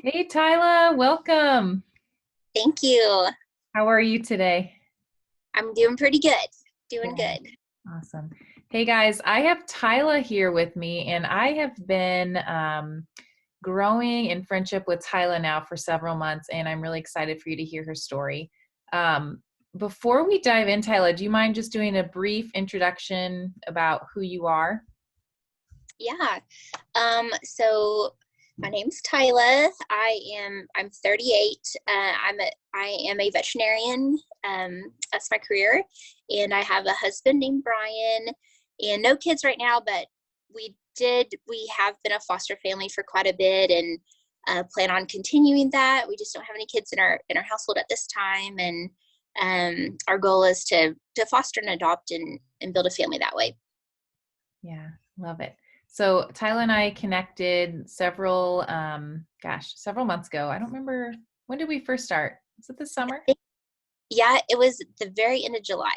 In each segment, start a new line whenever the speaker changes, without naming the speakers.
Hey, Tyla, welcome.
Thank you.
How are you today?
I'm doing pretty good.
Good.
Doing good.
Awesome. Hey, guys, I have Tyla here with me, and I have been growing in friendship with Tyla now for several months, and I'm really excited for you to hear her story. Um, Before we dive in, Tyla, do you mind just doing a brief introduction about who you are?
Yeah. So my name's Tyla. I'm 38. I am a veterinarian. That's my career. And I have a husband named Brian and no kids right now, but we have been a foster family for quite a bit and plan on continuing that. We just don't have any kids in our household at this time. And our goal is to foster and adopt and build a family that way.
Yeah, love it. So Tyla and I connected several months ago. I don't remember, when did we first start? Was it this summer?
Yeah, it was the very end of July.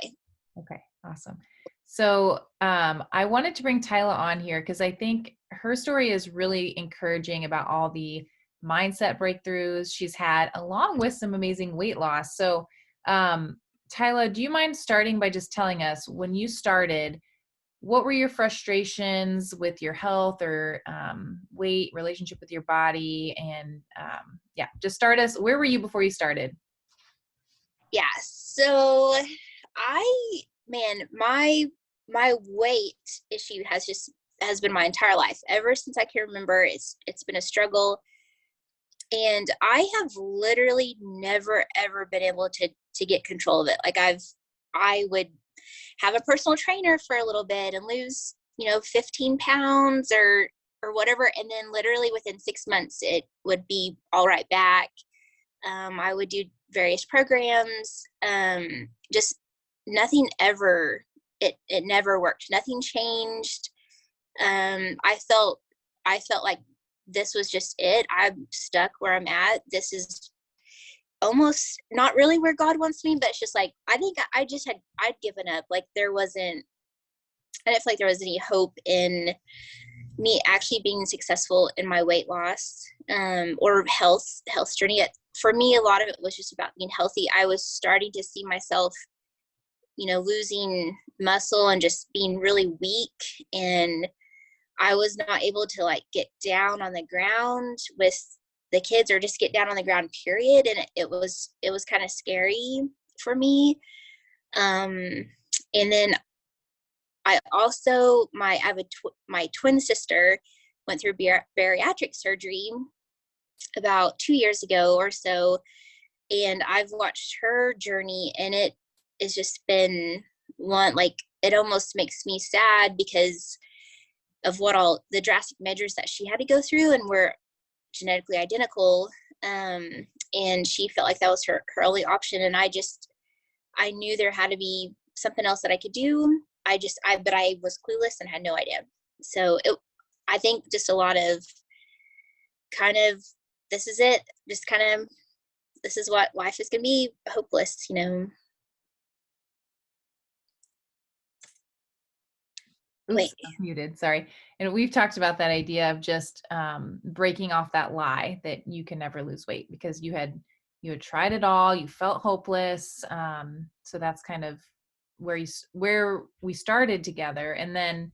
Okay, awesome. So I wanted to bring Tyla on here because I think her story is really encouraging about all the mindset breakthroughs she's had, along with some amazing weight loss. So, Tyla, do you mind starting by just telling us when you started, what were your frustrations with your health or weight, relationship with your body? And yeah, just start us. Where were you before you started?
Yeah. So I man, my weight issue has been my entire life. Ever since I can remember, it's been a struggle. And I have literally never ever been able to get control of it. I would have a personal trainer for a little bit and lose, 15 pounds or whatever. And then literally within 6 months it would be all right back. I would do various programs. Just nothing ever. It never worked. Nothing changed. I felt like this was just it. I'm stuck where I'm at. This is almost not really where God wants me, but it's just like I think I'd given up. Like there wasn't. I didn't feel like there was any hope in me actually being successful in my weight loss or health journey. For me, a lot of it was just about being healthy. I was starting to see myself, losing muscle and just being really weak, and I was not able to like get down on the ground with the kids or just get down on the ground period, and it was kind of scary for me. And then my twin sister went through bariatric surgery about 2 years ago or so, and I've watched her journey, and it has just been one like it almost makes me sad because of what all the drastic measures that she had to go through, and we're genetically identical. Um, and she felt like that was her only option, and I knew there had to be something else that I could do. But I was clueless and had no idea. I think just a lot of kind of, this is it, just kind of, this is what life is going to be, hopeless.
Oops,
Wait,
I was muted. Sorry. And we've talked about that idea of just breaking off that lie that you can never lose weight because you had tried it all, you felt hopeless. So that's kind of where we started together. And then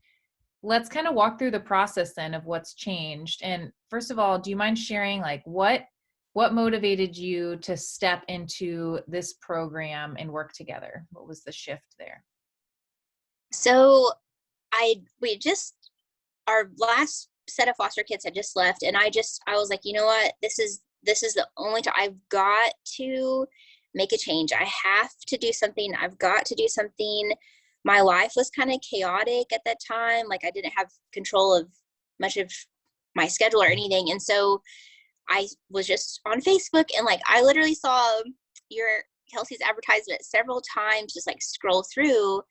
let's kind of walk through the process then of what's changed. And first of all, do you mind sharing like what motivated you to step into this program and work together? What was the shift there?
so we just, our last set of foster kids had just left, and I was like, you know what, this is the only time I've got to make a change. I have to do something. I've got to do something. My life was kind of chaotic at that time. Like I didn't have control of much of my schedule or anything. And so I was just on Facebook, and like I literally saw your Kelsey's advertisement several times, just like scroll through.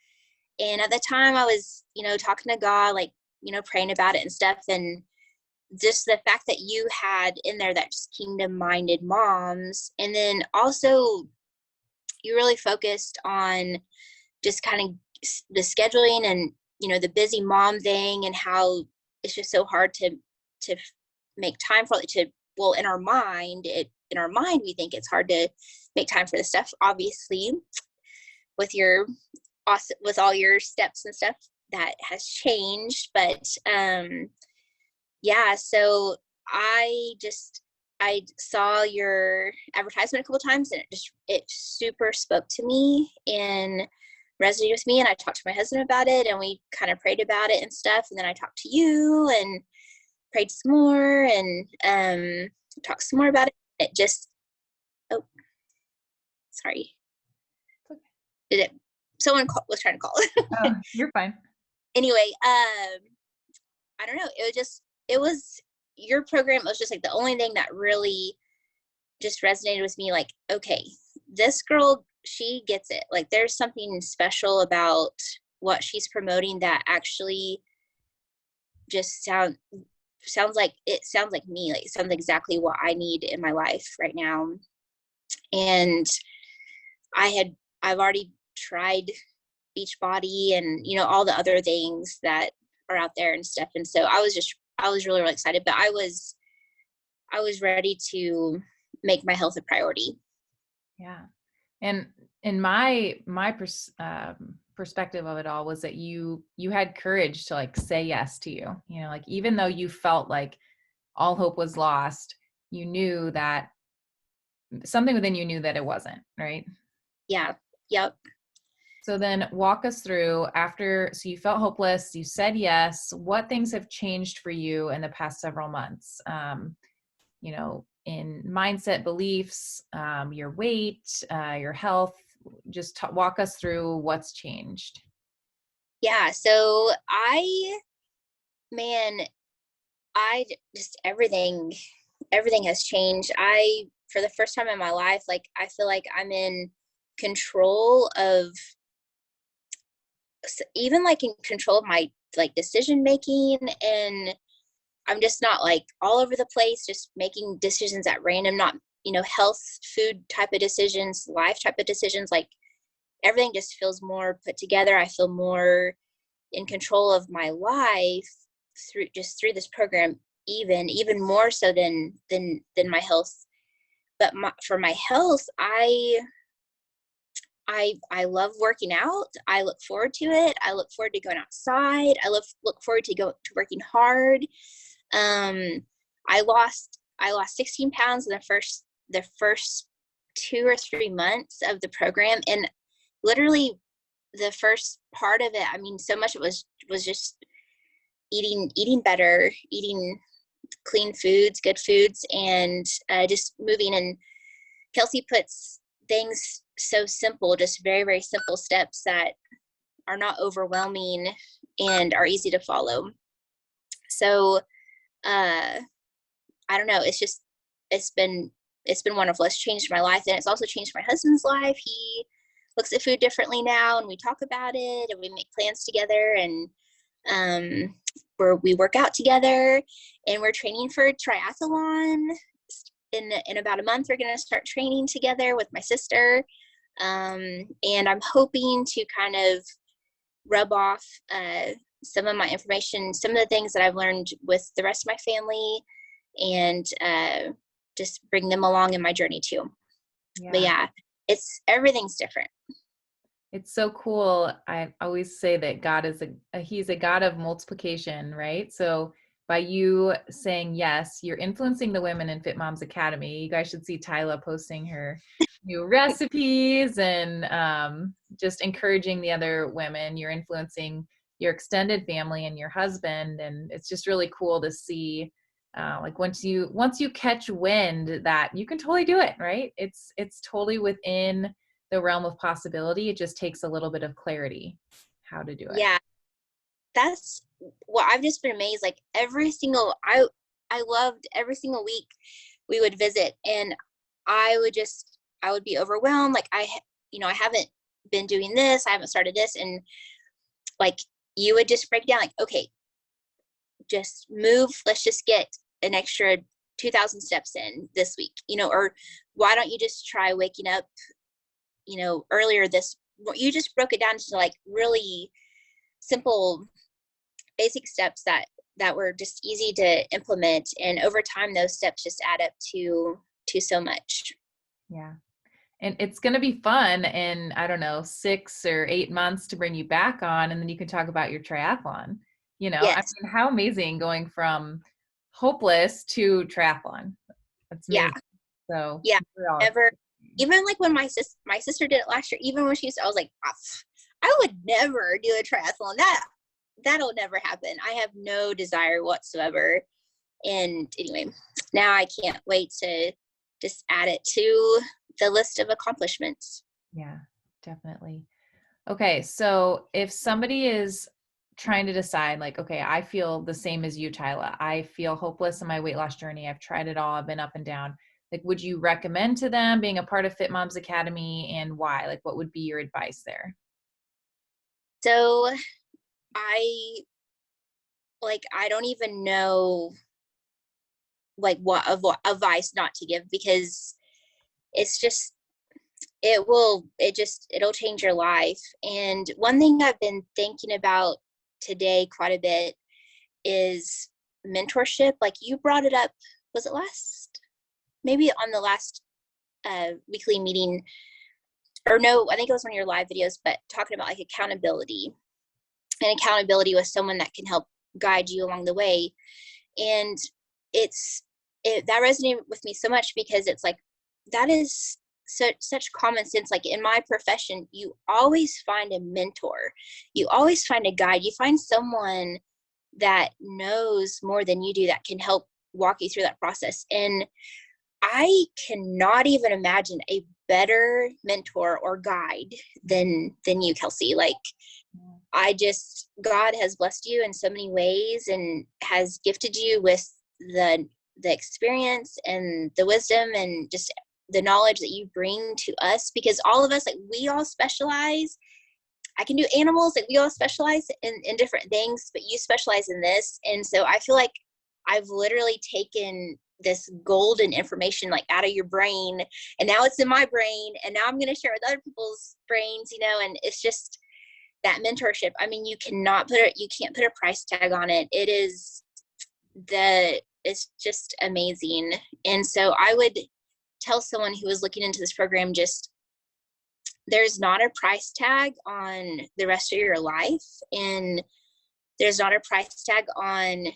And at the time I was, talking to God, like, praying about it and stuff. And just the fact that you had in there that just kingdom minded moms. And then also you really focused on just kind of the scheduling and, the busy mom thing, and how it's just so hard to make time for it, to well, in our mind, we think it's hard to make time for this stuff, obviously, with with all your steps and stuff that has changed. But yeah, so I saw your advertisement a couple times, and it super spoke to me and resonated with me. And I talked to my husband about it, and we kind of prayed about it and stuff. And then I talked to you and prayed some more, and talked some more about it. It just, oh, sorry. Did it? Someone was trying to call.
Oh, you're fine.
Anyway, I don't know. It was your program was just like the only thing that really just resonated with me. Like, okay, this girl, she gets it. Like, there's something special about what she's promoting that actually just sounds like me. Like, it sounds exactly what I need in my life right now. And I've already tried Beachbody and, you know, all the other things that are out there and stuff. And so I was really, really excited, but I was ready to make my health a priority.
Yeah. And in my perspective of it all was that you had courage to like say yes to you know, like even though you felt like all hope was lost, you knew that something within you knew that it wasn't, right?
Yeah. Yep.
So then walk us through so you felt hopeless, you said yes, what things have changed for you in the past several months? You know, in mindset, beliefs, your weight, your health, just walk us through what's changed.
Yeah. So man, I just, everything has changed. For the first time in my life, like, I feel like I'm in control of, even like in control of my like decision making, and I'm just not like all over the place, just making decisions at random, not, you know, health, food type of decisions, life type of decisions. Like, everything just feels more put together. I feel more in control of my life through this program, even more so than my health. But for my health, I love working out. I look forward to it. I look forward to going outside. I look forward to working hard. I lost 16 pounds in the first 2 or 3 months of the program, and literally the first part of it, I mean, so much of it was just eating better, eating clean foods, good foods, and just moving. And Kelsey puts things so simple, just very, very simple steps that are not overwhelming and are easy to follow. So I don't know. It's been wonderful. It's changed my life, and it's also changed my husband's life. He looks at food differently now, and we talk about it, and we make plans together, and we work out together, and we're training for a triathlon. In about a month, we're going to start training together with my sister, and I'm hoping to kind of rub off some of my information, some of the things that I've learned with the rest of my family, and just bring them along in my journey too.
Yeah.
But yeah, everything's different.
It's so cool. I always say that God is he's a God of multiplication, right? So by you saying yes, you're influencing the women in Fit Moms Academy. You guys should see Tyla posting her new recipes and just encouraging the other women. You're influencing your extended family and your husband, and it's just really cool to see. Like once you catch wind that you can totally do it, right? It's totally within the realm of possibility. It just takes a little bit of clarity how to do it.
Yeah, that's what I've just been amazed. Like I loved every single week we would visit, and I would be overwhelmed. Like, I haven't been doing this. I haven't started this. And like, you would just break down like, okay, just move. Let's just get an extra 2,000 steps in this week, or why don't you just try waking up, earlier you just broke it down to like really simple, basic steps that that were just easy to implement. And over time, those steps just add up to so much.
Yeah. And it's going to be fun in, I don't know, 6 or 8 months to bring you back on. And then you can talk about your triathlon. I
Yes.
mean, how amazing going from hopeless to triathlon. That's
Yeah.
amazing. So
Yeah.
we're all
Never, even like when my sister did it last year, even when I was like, I would never do a triathlon. That'll never happen. I have no desire whatsoever. And anyway, now I can't wait to just add it to the list of accomplishments.
yeah, definitely. Okay, so if somebody is trying to decide, like, okay, I feel the same as you, Tyla. I feel hopeless in my weight loss journey. I've tried it all. I've been up and down. Like, would you recommend to them being a part of Fit Moms Academy, and why? Like, what would be your advice there?
So I I don't even know like what advice not to give, because it's just it'll change your life. And one thing I've been thinking about today quite a bit is mentorship. Like you brought it up, was it last, maybe on the last weekly meeting, or no, I think it was one of your live videos, but talking about like accountability, and accountability with someone that can help guide you along the way. And that resonated with me so much, because it's like that is such common sense. Like in my profession, you always find a mentor, you always find a guide, you find someone that knows more than you do that can help walk you through that process. And I cannot even imagine a better mentor or guide than you, Kelsey. Like God has blessed you in so many ways and has gifted you with the experience and the wisdom and just the knowledge that you bring to us, because all of us, like we all specialize. I can do animals, like we all specialize in different things, but you specialize in this. And so I feel like I've literally taken this golden information like out of your brain, and now it's in my brain, and now I'm going to share with other people's brains, and it's just that mentorship. I mean, you can't put a price tag on it. It's just amazing. And so I would tell someone who is looking into this program, just there's not a price tag on the rest of your life, and there's not a price tag on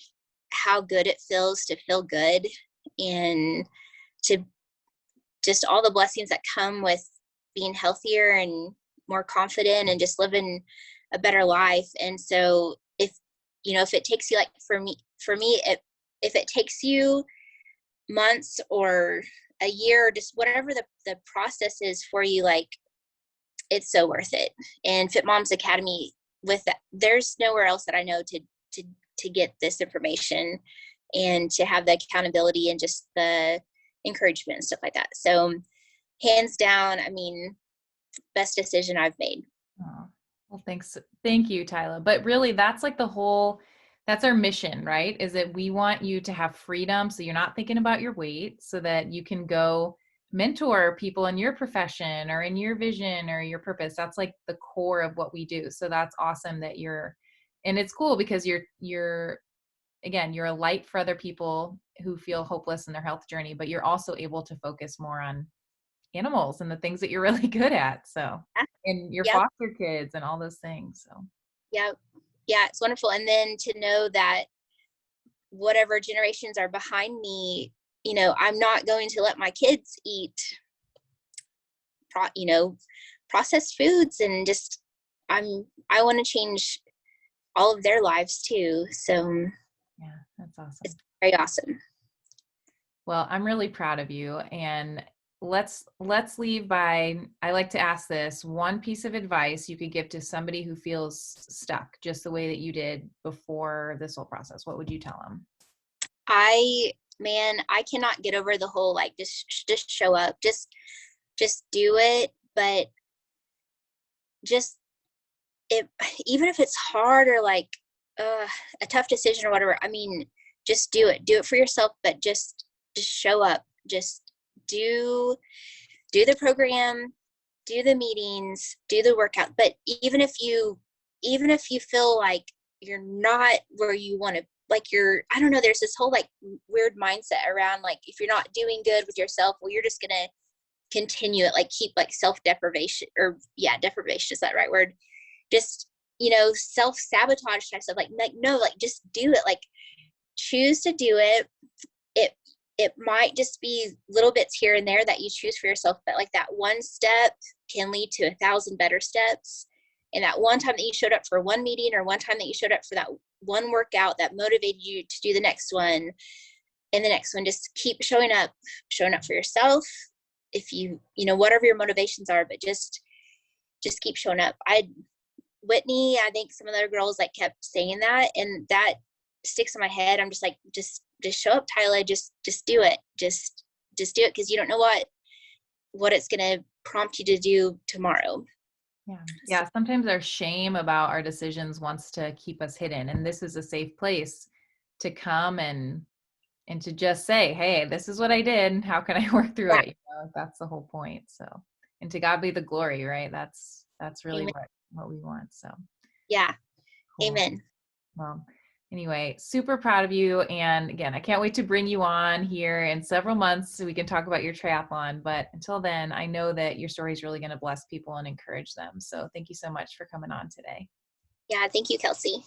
how good it feels to feel good, and to just all the blessings that come with being healthier and more confident and just living a better life. And so if it takes you, like for me, if it takes you months or a year, or just whatever the process is for you, like it's so worth it. And Fit Moms Academy, with that, there's nowhere else that I know to get this information and to have the accountability and just the encouragement and stuff like that. So hands down, I mean, best decision I've made.
Oh, well, thanks. Thank you, Tyla. But really, that's like that's our mission, right? Is that we want you to have freedom, so you're not thinking about your weight, so that you can go mentor people in your profession or in your vision or your purpose. That's like the core of what we do. So that's awesome that and it's cool because again, you're a light for other people who feel hopeless in their health journey, but you're also able to focus more on animals and the things that you're really good at. So, and your
Yep.
foster kids and all those things. So,
Yep. Yeah, it's wonderful. And then to know that whatever generations are behind me, I'm not going to let my kids eat, processed foods, and just I want to change all of their lives too. So
yeah, that's
it's
awesome.
very awesome.
Well, I'm really proud of you. And let's leave by, I like to ask this, one piece of advice you could give to somebody who feels stuck just the way that you did before this whole process. What would you tell them?
I cannot get over the whole like just show up, just do it. But just it, even if it's hard or like a tough decision or whatever, I mean, just do it for yourself. But just show up, just do the program, do the meetings, do the workout. But even if you feel like you're not where you want to, like, I don't know, there's this whole like weird mindset around like, if you're not doing good with yourself, well, you're just gonna continue it, like keep like self-deprivation, or yeah, deprivation is that right word, just, self-sabotage type stuff, like no, like just do it, like choose to do it. It might just be little bits here and there that you choose for yourself, but like that one step can lead to 1,000 better steps. And that one time that you showed up for one meeting, or one time that you showed up for that one workout that motivated you to do the next one and the next one, just keep showing up for yourself. If whatever your motivations are, but just keep showing up. Whitney, I think some of the other girls like kept saying that, and that sticks in my head. I'm just like, just show up, Tyla. Just do it. Just do it, because you don't know what it's gonna prompt you to do tomorrow.
Yeah. Yeah. Sometimes our shame about our decisions wants to keep us hidden. And this is a safe place to come and to just say, hey, this is what I did. How can I work through
Yeah.
it? That's the whole point. So, and to God be the glory, right? That's really
Amen.
what we want. So
Yeah.
cool.
Amen.
Well, anyway, super proud of you. And again, I can't wait to bring you on here in several months so we can talk about your triathlon. But until then, I know that your story is really going to bless people and encourage them. So thank you so much for coming on today.
Yeah. Thank you, Kelsey.